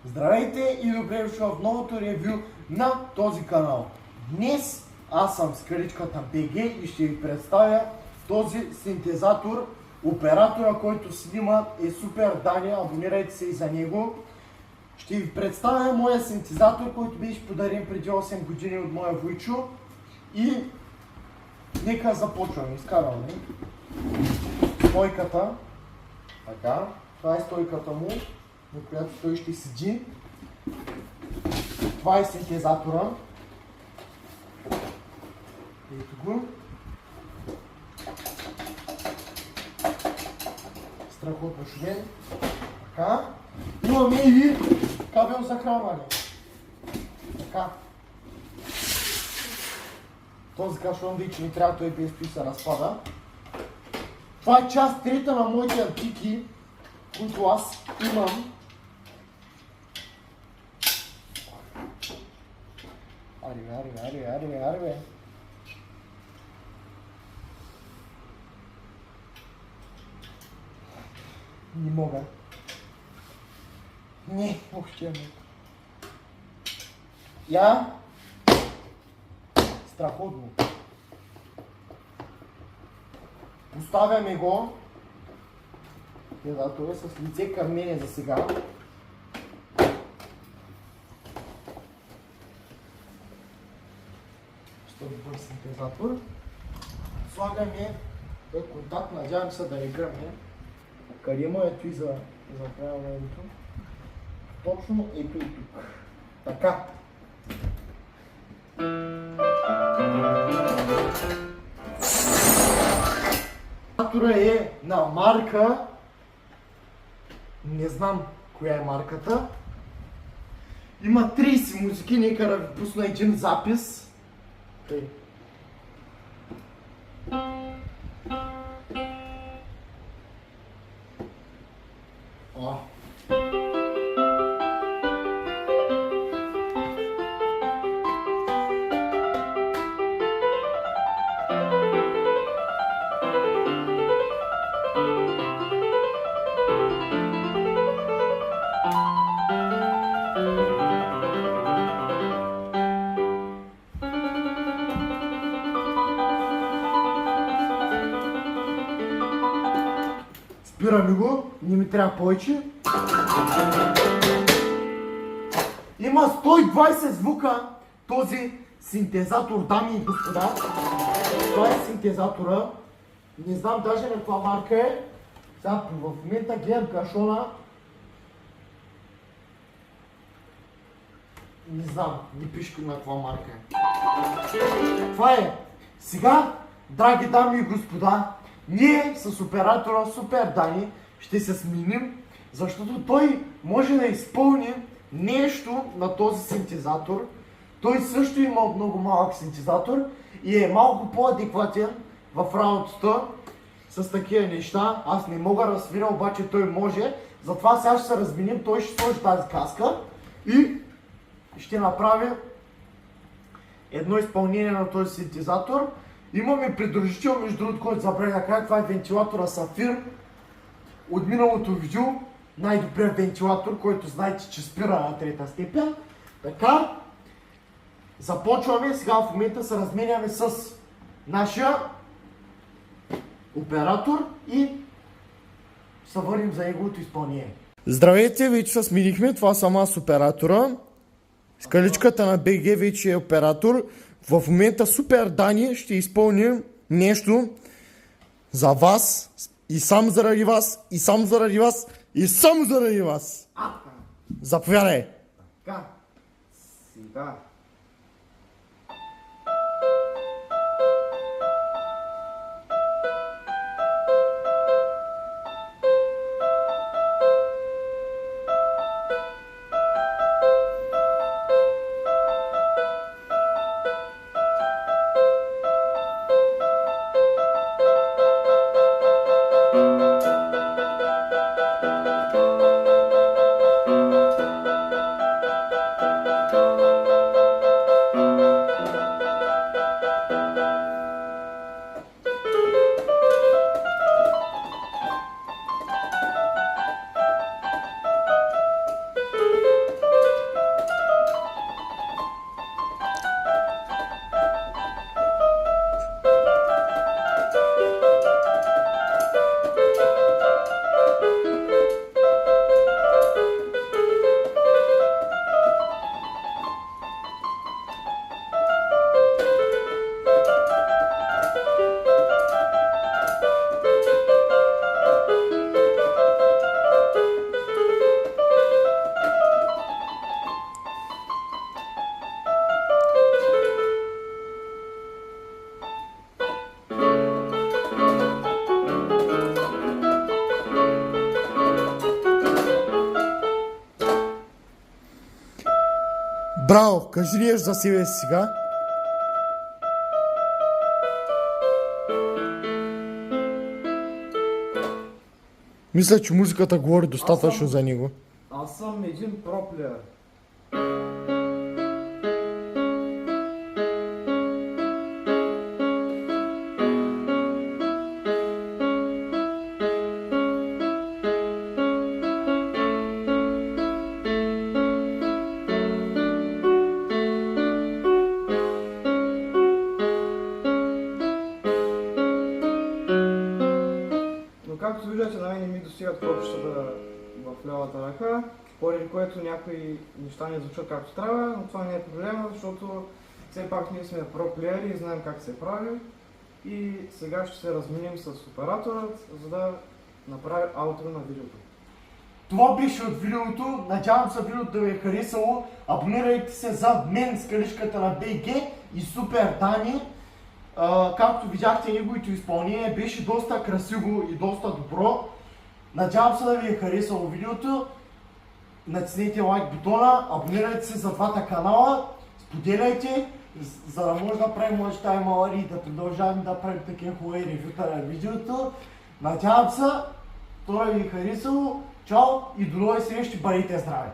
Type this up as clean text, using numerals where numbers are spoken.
Здравейте и добре дошъл в новото ревю на този канал. Днес аз съм Скаличката БГ и ще ви представя този синтезатор. Оператора, който снима, е Супер Дани, абонирайте се и за него. Ще ви представя моя синтезатор, който беше подарен преди 8 години от моя войчо. И нека започваме. Изкарваме стойката. Така, това е стойката му, на която той ще седи. Това е синтезатора. Ето го. Страхотно шумен. Така. Имаме и кабел за хранване. Така. Този кашон вече ми трябва, той без той се разпада. Това е част трета на моите антики, които аз имам. Аре. Не мога. Не, въобще не. Я. Страхотно. Поставяме го. Да, той е с лице към мене за сега. Ще бъде синтезатор. Слагаме контакт, надявам се да не гръмне. Къде му ето и за хранването? Точно ето и тук. Така. Синтезатора е на марка. Не знам коя е марката. Има 30 музики, нека да ви пусна един запис. Тъй. О. Спираме го, не ми трябва повече. Има 120 звука този синтезатор, дами и господа. Това е синтезатора. Не знам даже на каква марка е. Сега в момента гледам кашона. Не знам, не пише на каква марка е. Това е. Сега, драги дами и господа, ние с оператора Супер Дани ще се сменим, защото той може да изпълни нещо на този синтезатор. Той също има много малък синтезатор и е малко по-адекватен в работата с такива неща. Аз не мога да свиря, обаче той може. Затова сега ще се разменим, той ще сложи тази каска и ще направи едно изпълнение на този синтезатор. Имаме придружител, между другото, който забравя да кажа, това е вентилатора Сафир от миналото видео. Най-добрият вентилатор, който знаете, че спира на трета степен. Така, започваме. Сега в момента се разменяме с нашия оператор и се върнем за неговото изпълнение. Здравейте, вече се сменихме, това съм аз оператора. Скаличката на БГ вече е оператор. В момента Супер Дани ще изпълни нещо за вас и само заради вас, и само заради вас, и само заради вас. Заповядай! Така, сега. Браво! Кажи нещо за себе си сега. Мисля, че музиката говори достатъчно за него. Аз съм един проплеер. Но както виждате, на мен не ми достигат копчетата в лявата ръка, поради което някои неща не звучат както трябва, но това не е проблема, защото все пак ние сме проплеери и знаем как се прави. И сега ще се разминем с операторът, за да направи аутро на видеото. Това беше от видеото. Надявам се видеото да ви е харесало. Абонирайте се за мен с калишката на BG и Супер Дани. Както видяхте, неговото изпълнение беше доста красиво и доста добро. Надявам се да ви е харесало видеото. Натиснете лайк бутона, абонирайте се за двата канала, споделяйте, за да може да правим още таймалари и да продължаваме да правим такива хубави ревюта на видеото. Надявам се, това да ви е харесало. Чао и до нови срещи, бъдете здрави!